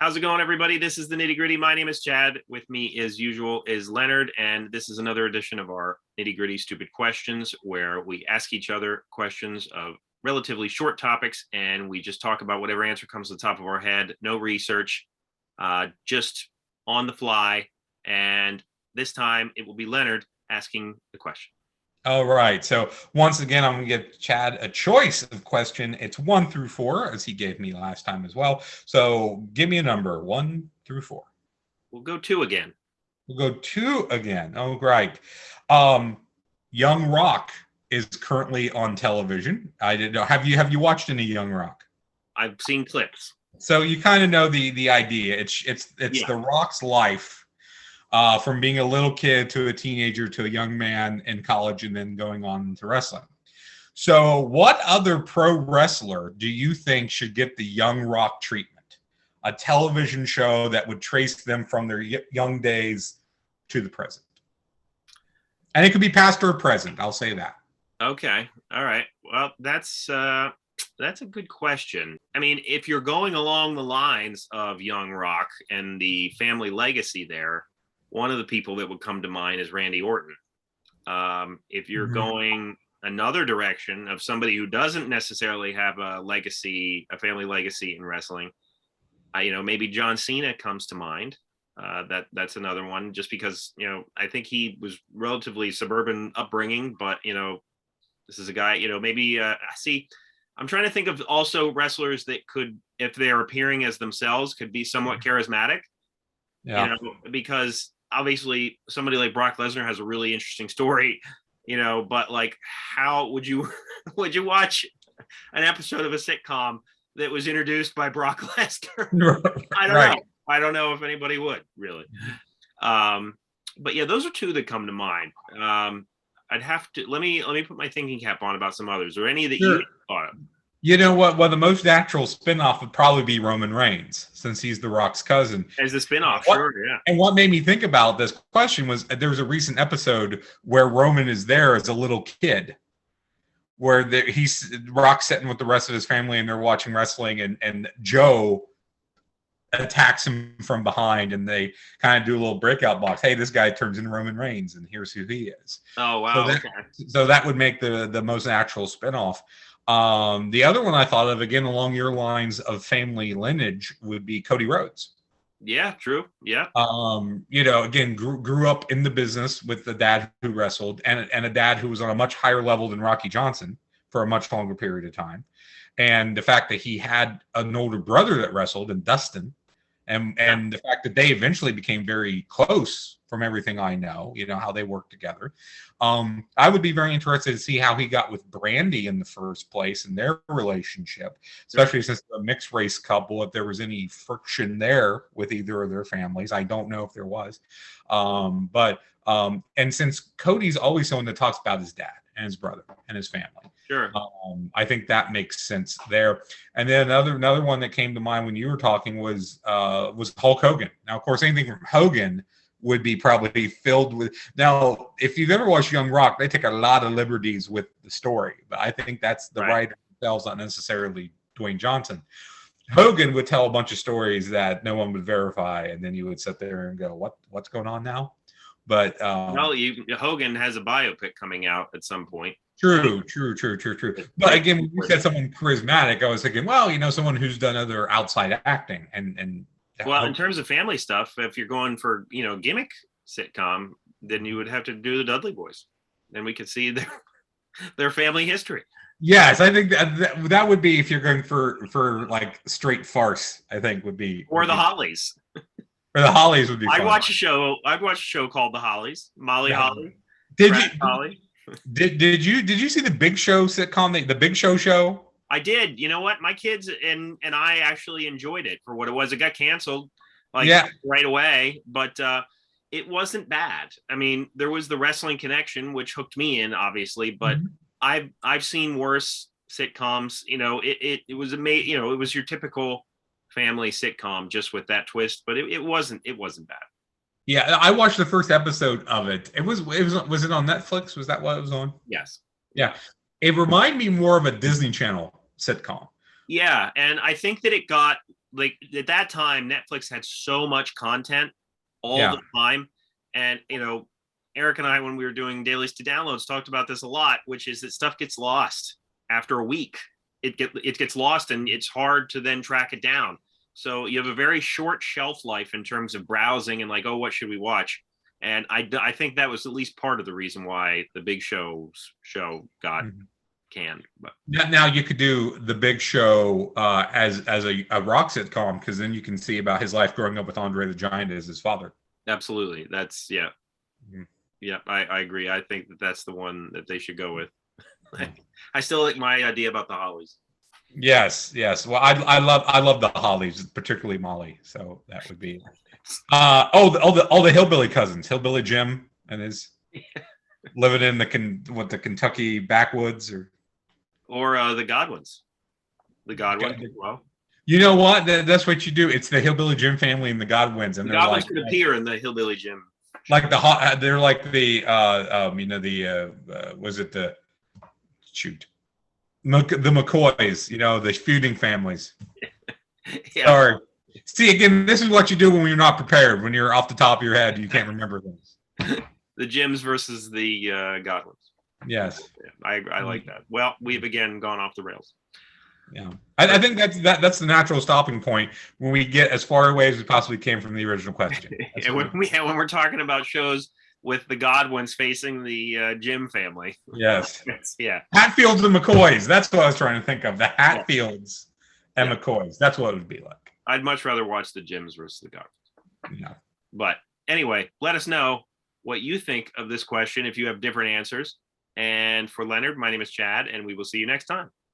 How's it going, everybody? This is the Nitty Gritty. My name is Chad. With me, as usual, is Leonard, and this is another edition of our Nitty Gritty Stupid Questions, where we ask each other questions of relatively short topics, and we just talk about whatever answer comes to the top of our head. No research, just on the fly. And this time, it will be Leonard asking the question. All right. So once again, I'm going to give Chad a choice of question. It's 1 through 4, as he gave me last time as well. So give me a number, 1 through 4. We'll go 2 again. We'll go 2 again. Oh, right. Young Rock is currently on television. I didn't know. Have you watched any Young Rock? I've seen clips. So you kind of know the idea. It's The Rock's life. From being a little kid to a teenager to a young man in college and then going on into wrestling. So what other pro wrestler do you think should get the Young Rock treatment? A television show that would trace them from their young days to the present. And it could be past or present. I'll say that. Okay. All right. Well, that's a good question. I mean, if you're going along the lines of Young Rock and the family legacy there, one of the people that would come to mind is Randy Orton. If you're going another direction of somebody who doesn't necessarily have a family legacy in wrestling, maybe John Cena comes to mind. That's another one, just because, I think he was relatively suburban upbringing, but, this is a guy, maybe, I'm trying to think of also wrestlers that could, if they're appearing as themselves, could be somewhat charismatic. Yeah. Because obviously somebody like Brock Lesnar has a really interesting story, but like, how would you watch an episode of a sitcom that was introduced by Brock Lesnar? I don't know. I don't know if anybody would really. But yeah, those are 2 that come to mind. I'd have to let me put my thinking cap on about some others. Or any that you thought of? You know what? Well, the most natural spinoff would probably be Roman Reigns, since he's The Rock's cousin. As the spinoff, sure, yeah. And what made me think about this question was there was a recent episode where Roman is there as a little kid, where Rock's sitting with the rest of his family and they're watching wrestling, and Joe attacks him from behind, and they kind of do a little breakout box. Hey, this guy turns into Roman Reigns, and here's who he is. Oh, wow. So that would make the most natural spinoff. The other one I thought of, again, along your lines of family lineage, would be Cody Rhodes. Yeah, true. Yeah. Again, grew up in the business with a dad who wrestled and a dad who was on a much higher level than Rocky Johnson for a much longer period of time. And the fact that he had an older brother that wrestled, and Dustin, and the fact that they eventually became very close, from everything I know, how they work together. I would be very interested to see how he got with Brandy in the first place and their relationship, especially since the mixed race couple, if there was any friction there with either of their families. I don't know if there was. And since Cody's always someone that talks about his dad and his brother and his family. Sure. I think that makes sense there. And then another one that came to mind when you were talking was Hulk Hogan. Now, of course, anything from Hogan would be probably filled with. Now, if you've ever watched Young Rock, they take a lot of liberties with the story, but I think that's the writer themselves, not necessarily Dwayne Johnson. Hogan would tell a bunch of stories that no one would verify, and then you would sit there and go, what's going on now? But Hogan has a biopic coming out at some point. True. But again, when you said someone charismatic, I was thinking, well, someone who's done other outside acting and. Well, in terms of family stuff, if you're going for gimmick sitcom, then you would have to do the Dudley Boys. Then we could see their family history. Yes, I think that would be, if you're going for like straight farce, I think would be. Or the Hollies. Or the Hollies would be. I'd watch a show called The Hollies. Molly Holly. Holly. Did you see the Big Show sitcom, the Big Show show? I did. You know what? My kids and I actually enjoyed it for what it was. It got canceled right away, but it wasn't bad. I mean, there was the wrestling connection, which hooked me in, obviously, but I've seen worse sitcoms. It was amazing. It was your typical family sitcom, just with that twist, but it wasn't bad. Yeah, I watched the first episode of it. Was it on Netflix? Was that what it was on? Yes. Yeah. It reminded me more of a Disney Channel sitcom. Yeah, and I think that it got like at that time, Netflix had so much content all Yeah. the time. And, Eric and I, when we were doing dailies to downloads, talked about this a lot, which is that stuff gets lost after a week. It gets lost and it's hard to then track it down. So you have a very short shelf life in terms of browsing and like, oh, what should we watch? And I think that was at least part of the reason why the Big show got canned. But Now you could do the Big Show as a rock sitcom, because then you can see about his life growing up with Andre the Giant as his father. absolutely, that's yeah. Mhm. Yeah, I agree. I think that's the one that they should go with. I still like my idea about the Hollies. Yes. Well, I love the Hollies, particularly Molly. So that would be all the hillbilly cousins, Hillbilly Jim and his living in the Kentucky backwoods, Or the Godwins. The Godwins. Well, you know what? That's what you do. It's the Hillbilly Jim family and the Godwins, and the they're Godwins like could appear in the Hillbilly Jim. like they're like the was it the the McCoys, the feuding families. Yeah. Sorry. See, again, this is what you do when you're not prepared. When you're off the top of your head, you can't remember things. The Jims versus the Godwins. Yes. Yeah, I like that. Well, we've again gone off the rails. Yeah, I think that's the natural stopping point when we get as far away as we possibly can from the original question. And when we're talking about shows with the Godwins facing the Jim family. Yes. Yeah. Hatfields and McCoys. That's what I was trying to think of. The Hatfields and McCoys. That's what it would be like. I'd much rather watch the Jims versus the Godwins. Yeah. But anyway, let us know what you think of this question if you have different answers. And for Leonard, my name is Chad, and we will see you next time.